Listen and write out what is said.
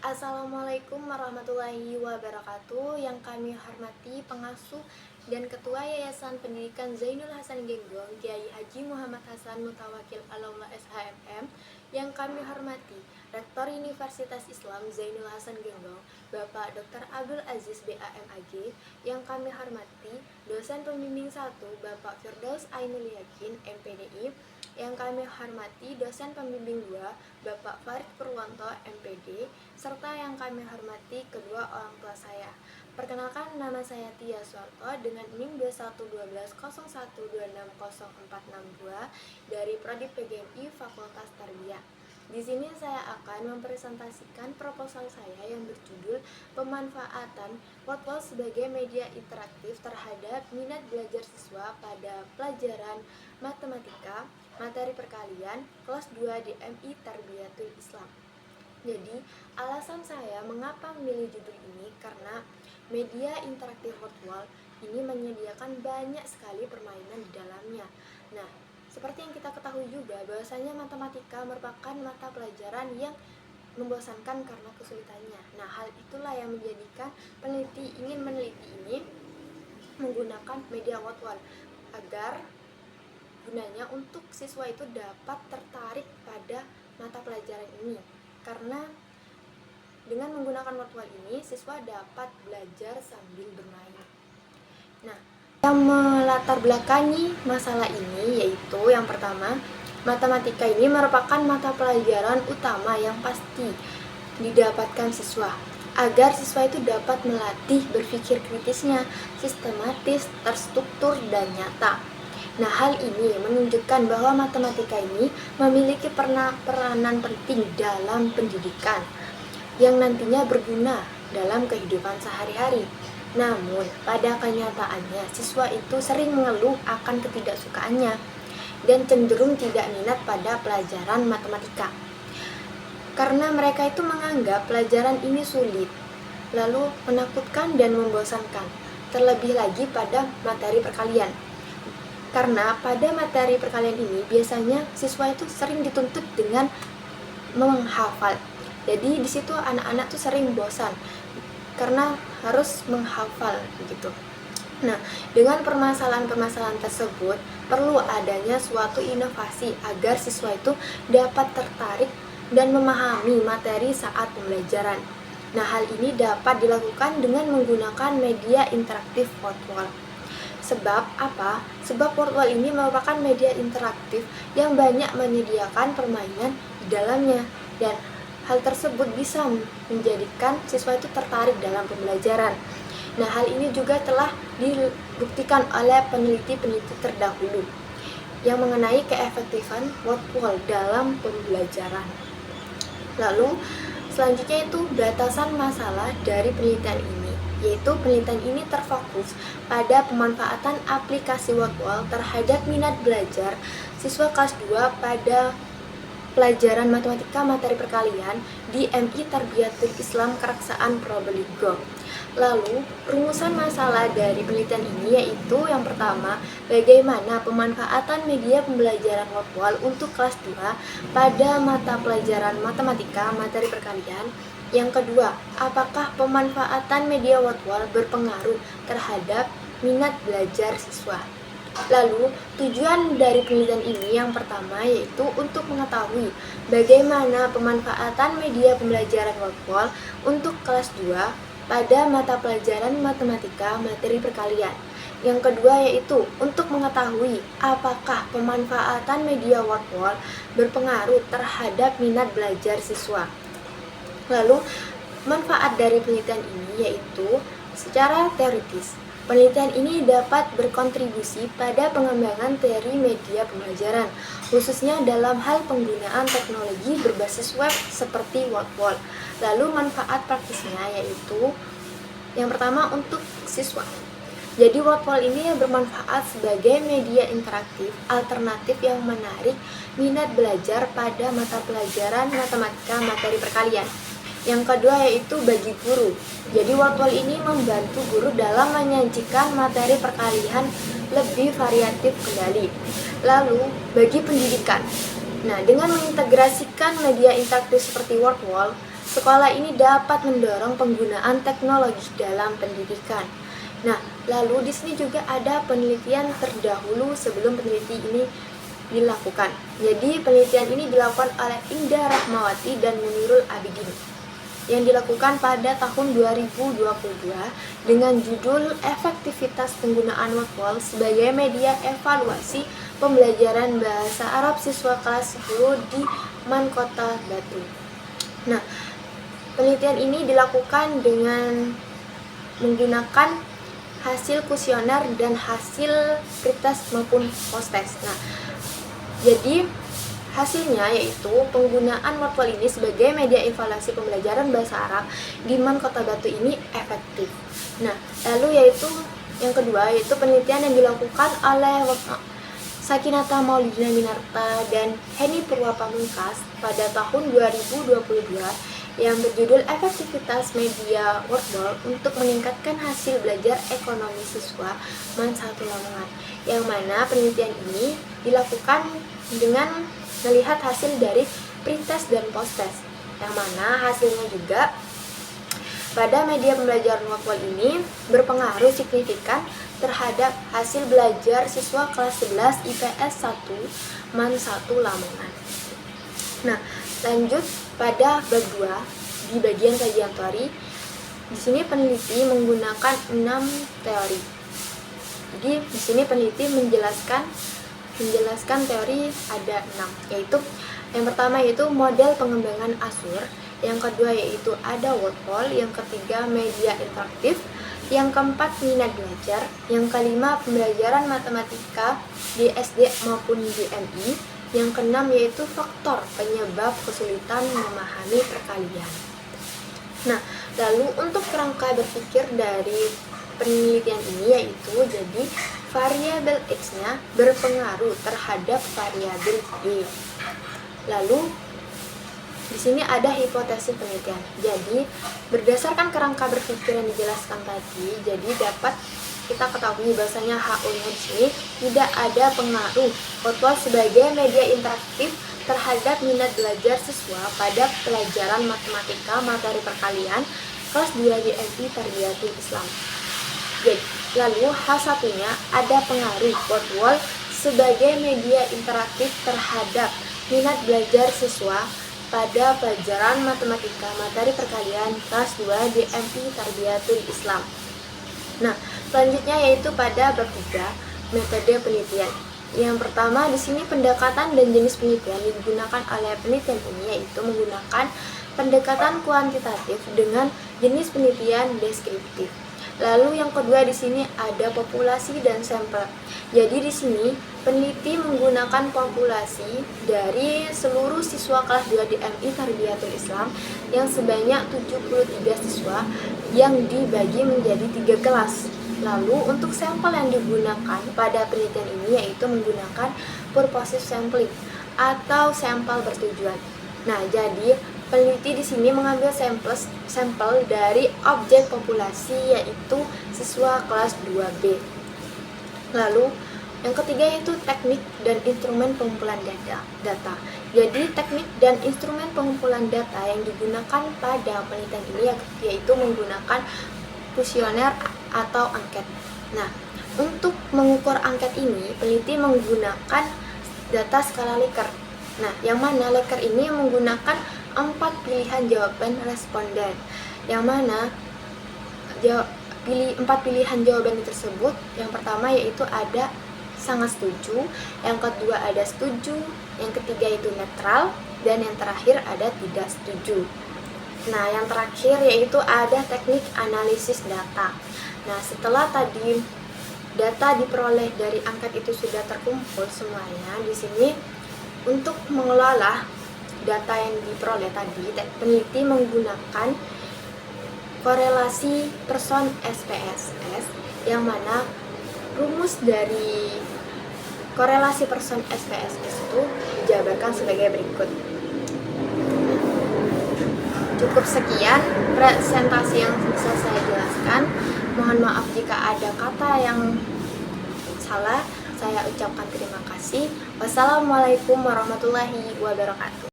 Assalamualaikum warahmatullahi wabarakatuh. Yang kami hormati pengasuh dan Ketua Yayasan Pendidikan Zainul Hasan Genggong, Kiai Haji Muhammad Hasan Mutawakil Alaullah SHMM. Yang kami hormati Rektor Universitas Islam Zainul Hasan Genggong, Bapak Dr. Abdul Aziz BAMAG. Yang kami hormati dosen pembimbing 1, Bapak Firdaus Ainul Yakin MPDI. Yang kami hormati dosen pembimbing 2, Bapak Farid Purwanto MPD, serta yang kami hormati kedua orang tua saya. Perkenalkan, nama saya Tia Suarto dengan NIM 211201260462 dari Prodi PGMI Fakultas Tarbiyah. Di sini saya akan mempresentasikan proposal saya yang berjudul pemanfaatan Wordwall sebagai media interaktif terhadap minat belajar siswa pada pelajaran matematika, materi perkalian, kelas 2 di MI Tarbiyatul Islam. Jadi, alasan saya mengapa memilih judul ini karena media interaktif Wordwall ini menyediakan banyak sekali permainan di dalamnya. Nah, seperti yang kita ketahui juga bahwasanya matematika merupakan mata pelajaran yang membosankan karena kesulitannya. Nah, hal itulah yang menjadikan peneliti ingin meneliti ini menggunakan media Wordwall agar gunanya untuk siswa itu dapat tertarik pada mata pelajaran ini. Karena dengan menggunakan Wordwall ini siswa dapat belajar sambil bermain. Nah, yang melatar belakangi masalah ini yaitu yang pertama, matematika ini merupakan mata pelajaran utama yang pasti didapatkan siswa agar siswa itu dapat melatih berpikir kritisnya, sistematis, terstruktur, dan nyata. Nah, hal ini menunjukkan bahwa matematika ini memiliki peranan penting dalam pendidikan yang nantinya berguna dalam kehidupan sehari-hari. Namun, pada kenyataannya, siswa itu sering mengeluh akan ketidaksukaannya dan cenderung tidak minat pada pelajaran matematika. Karena mereka itu menganggap pelajaran ini sulit, lalu menakutkan dan membosankan, terlebih lagi pada materi perkalian. Karena pada materi perkalian ini biasanya siswa itu sering dituntut dengan menghafal. Jadi di situ anak-anak tuh sering bosan karena harus menghafal begitu. Nah, dengan permasalahan-permasalahan tersebut perlu adanya suatu inovasi agar siswa itu dapat tertarik dan memahami materi saat pembelajaran. Nah, hal ini dapat dilakukan dengan menggunakan media interaktif Wordwall. Sebab apa? Sebab Wordwall ini merupakan media interaktif yang banyak menyediakan permainan di dalamnya, dan hal tersebut bisa menjadikan siswa itu tertarik dalam pembelajaran. Nah, hal ini juga telah dibuktikan oleh peneliti-peneliti terdahulu yang mengenai keefektifan Wordwall dalam pembelajaran. Lalu, selanjutnya itu batasan masalah dari penelitian ini, yaitu penelitian ini terfokus pada pemanfaatan aplikasi Wordwall terhadap minat belajar siswa kelas 2 pada pelajaran matematika materi perkalian di MI Tarbiyatul Islam Keraksaan Probolinggo. Lalu, rumusan masalah dari penelitian ini yaitu yang pertama, bagaimana pemanfaatan media pembelajaran Wordwall untuk kelas 2 pada mata pelajaran matematika materi perkalian. Yang kedua, apakah pemanfaatan media Wordwall berpengaruh terhadap minat belajar siswa? Lalu, tujuan dari penelitian ini yang pertama yaitu untuk mengetahui bagaimana pemanfaatan media pembelajaran Wordwall untuk kelas 2 pada mata pelajaran matematika materi perkalian. Yang kedua yaitu untuk mengetahui apakah pemanfaatan media Wordwall berpengaruh terhadap minat belajar siswa. Lalu, manfaat dari penelitian ini yaitu secara teoritis. Penelitian ini dapat berkontribusi pada pengembangan teori media pembelajaran, khususnya dalam hal penggunaan teknologi berbasis web seperti Wordwall. Lalu manfaat praktisnya yaitu yang pertama untuk siswa. Jadi Wordwall ini bermanfaat sebagai media interaktif alternatif yang menarik minat belajar pada mata pelajaran matematika materi perkalian. Yang kedua yaitu bagi guru. Jadi Wordwall ini membantu guru dalam menyajikan materi perkalian lebih variatif kembali. Lalu bagi pendidikan. Nah, dengan mengintegrasikan media interaktif seperti Wordwall, sekolah ini dapat mendorong penggunaan teknologi dalam pendidikan. Nah, lalu di sini juga ada penelitian terdahulu sebelum peneliti ini dilakukan. Jadi, penelitian ini dilakukan oleh Indah Rahmawati dan Munirul Abidin yang dilakukan pada tahun 2022 dengan judul Efektivitas Penggunaan Watwall sebagai Media Evaluasi Pembelajaran Bahasa Arab Siswa kelas 10 di MAN Kota Batu. Nah, penelitian ini dilakukan dengan menggunakan hasil kuesioner dan hasil pretest maupun post-test. Nah, jadi hasilnya yaitu penggunaan Watwall ini sebagai media evaluasi pembelajaran bahasa Arab di MAN Kota Batu ini efektif. Nah, lalu yaitu yang kedua yaitu penelitian yang dilakukan oleh Sakinata Maulidina Minarta dan Heni Purwapamungkas pada tahun 2022 yang berjudul Efektivitas Media Watwall untuk meningkatkan hasil belajar ekonomi siswa MAN 1 Lamongan, yang mana penelitian ini dilakukan dengan melihat hasil dari pretest dan post-test, yang mana hasilnya juga pada media pembelajaran Watwall ini berpengaruh signifikan terhadap hasil belajar siswa kelas 11 IPS 1 MAN 1 Lamongan. Nah, lanjut pada bab 2 di bagian kajian teori. Di sini peneliti menggunakan 6 teori. Jadi di sini peneliti menjelaskan teori ada 6, yaitu yang pertama yaitu model pengembangan Asur, yang kedua yaitu ada Watwall, yang ketiga media interaktif, yang keempat minat belajar, yang kelima pembelajaran matematika di SD maupun di MI, yang keenam yaitu faktor penyebab kesulitan memahami perkalian. Nah, lalu untuk kerangka berpikir dari penelitian ini yaitu jadi variabel X-nya berpengaruh terhadap variabel Y. Lalu di sini ada hipotesis penelitian. Jadi berdasarkan kerangka berpikir yang dijelaskan tadi, jadi dapat kita ketahui bahwasanya HO-nya di sini tidak ada pengaruh Watwall sebagai media interaktif terhadap minat belajar siswa pada pelajaran matematika materi perkalian kelas 2 di MI Tarbiyatul Islam. Jadi, lalu H1-nya ada pengaruh Watwall sebagai media interaktif terhadap minat belajar siswa pada pelajaran matematika materi perkalian kelas 2 di MI Tarbiyatul Islam. Nah, selanjutnya yaitu pada bab 3 metode penelitian. Yang pertama di sini pendekatan dan jenis penelitian yang digunakan oleh penelitian ini yaitu menggunakan pendekatan kuantitatif dengan jenis penelitian deskriptif. Lalu yang kedua di sini ada populasi dan sampel. Jadi di sini peneliti menggunakan populasi dari seluruh siswa kelas 2 di MI Tarbiyatul Islam yang sebanyak 73 siswa yang dibagi menjadi 3 kelas. Lalu untuk sampel yang digunakan pada penelitian ini yaitu menggunakan purposive sampling atau sampel bertujuan. Nah, jadi peneliti di sini mengambil sampel dari objek populasi yaitu siswa kelas 2B. Lalu yang ketiga yaitu teknik dan instrumen pengumpulan data. Jadi teknik dan instrumen pengumpulan data yang digunakan pada penelitian ini yaitu menggunakan kuesioner atau angket. Nah, untuk mengukur angket ini peneliti menggunakan data skala Likert. Nah, yang mana Likert ini menggunakan 4 pilihan jawaban responden, yang mana 4 pilihan jawaban tersebut yang pertama yaitu ada sangat setuju, yang kedua ada setuju, yang ketiga itu netral, dan yang terakhir ada tidak setuju. Nah, yang terakhir yaitu ada teknik analisis data. Nah, setelah tadi data diperoleh dari angket itu sudah terkumpul semuanya, di sini untuk mengelola data yang diperoleh tadi, peneliti menggunakan korelasi person SPSS, yang mana rumus dari korelasi person SPSS itu dijabarkan sebagai berikut. Cukup sekian presentasi yang bisa saya jelaskan. Mohon maaf jika ada kata yang salah. Saya ucapkan terima kasih. Wassalamualaikum warahmatullahi wabarakatuh.